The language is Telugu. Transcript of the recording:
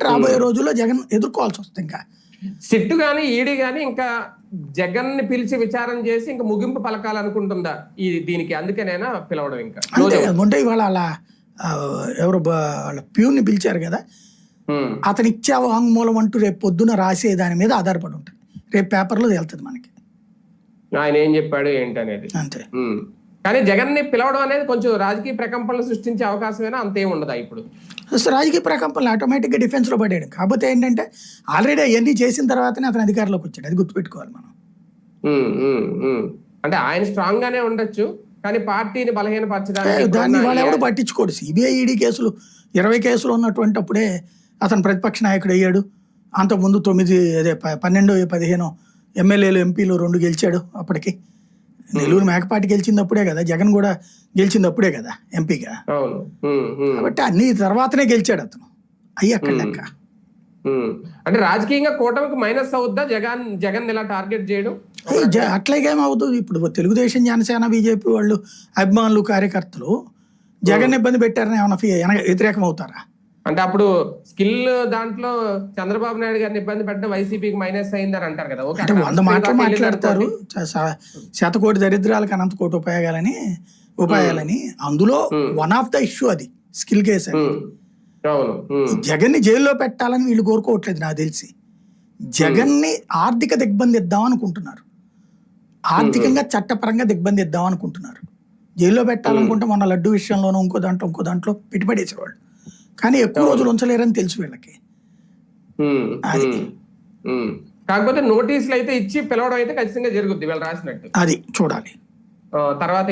కాబట్టి రాబోయే రోజుల్లో జగన్ ఎదుర్కోవాల్సి వస్తుంది. ఇంకా సిట్టు గాని ఈడీ గాని ఇంకా జగన్ ని పిలిచి విచారణ చేసి ఇంకా ముగింపు పలకాలనుకుంటుందా ఈ దీనికి, అందుకనేనా పిలవడం? ఇంకా అంతే అంటే ఇవాళ అలా ఎవరు వాళ్ళ ప్యూన్ ని పిలిచారు కదా, అతను ఇచ్చే వాంగ్మూలం అంటూ రేపు పొద్దున రాసే దాని మీద ఆధారపడి ఉంటుంది. రేపు పేపర్లో తేలుతుంది మనకి ఆయన ఏం చెప్పాడు ఏంటి అనేది. అంతే. కానీ జగన్ ని పిలవడం అనేది కొంచెం రాజకీయ ప్రకంపనలు సృష్టించే అవకాశమైనా అంతేం ఉండదా ఇప్పుడు? రాజకీయ ప్రకంపనలు ఆటోమేటిక్గా డిఫెన్స్ లో పడాడు. కాకపోతే ఏంటంటే ఆల్రెడీ అవన్నీ చేసిన తర్వాతనే అతను అధికారంలోకి వచ్చాడు, అది గుర్తుపెట్టుకోవాలి మనం. అంటే ఆయన స్ట్రాంగ్ గానే ఉండొచ్చు కానీ పార్టీని బలహీనపరచడానికి దాన్ని వాళ్ళు ఎవరు పట్టించుకోడు. సిబిఐ ఈడీ కేసులు 20 కేసులు ఉన్నటువంటి అప్పుడే అతను ప్రతిపక్ష నాయకుడు అయ్యాడు. అంతకుముందు 12, 15 ఎమ్మెల్యేలు ఎంపీలు 2 గెలిచాడు. అప్పటికి నెల్లూరు మేకపాటి గెలిచిందప్పుడే కదా, జగన్ కూడా గెలిచిందప్పుడే కదా ఎంపీగా. కాబట్టి అన్ని తర్వాతనే గెలిచాడు అతను. అయ్యి అక్కడ లెక్క. అంటే రాజకీయంగా కూటమికి మైనస్ అవుద్దా జగన్ ఇలా టార్గెట్ చేయడం? అట్లాగేమవుతుంది. ఇప్పుడు తెలుగుదేశం, జనసేన, బీజేపీ వాళ్ళు అభిమానులు, కార్యకర్తలు జగన్ ఇబ్బంది పెట్టారని ఏమన్నా వ్యతిరేకం అవుతారా? అంటే అప్పుడు స్కిల్ దాంట్లో చంద్రబాబు నాయుడు గారిని ఇబ్బంది పెట్టడం వైసీపీకి మైనస్ అయిందని అంటారు కదా. అంటే 100 మాటలు మాట్లాడతారు. 100 కోటి దరిద్రాలకు అనంత కోటి ఉపాయాలని. అందులో వన్ ఆఫ్ ద ఇష్యూ అది స్కిల్ కేసు అని. జగన్ ని జైల్లో పెట్టాలని వీళ్ళు కోరుకోవట్లేదు నాకు తెలిసి. జగన్ ని ఆర్థిక దిగ్బంధిద్దాం అనుకుంటున్నారు, ఆర్థికంగా చట్టపరంగా దిగ్బంధిద్దాం అనుకుంటున్నారు. జైల్లో పెట్టాలనుకుంటే మొన్న లడ్డు విషయంలోనూ ఇంకో దాంట్లో పెట్టుబడేసేవాళ్ళు, కానీ ఎక్కువ రోజులు ఉంచలేరని తెలుసు వీళ్ళకి. కాకపోతే నోటీసులు అయితే ఇచ్చి పిలవడం అయితే ఖచ్చితంగా జరుగుద్ది వీళ్ళు రాసినట్టు. అది చూడాలి తర్వాత.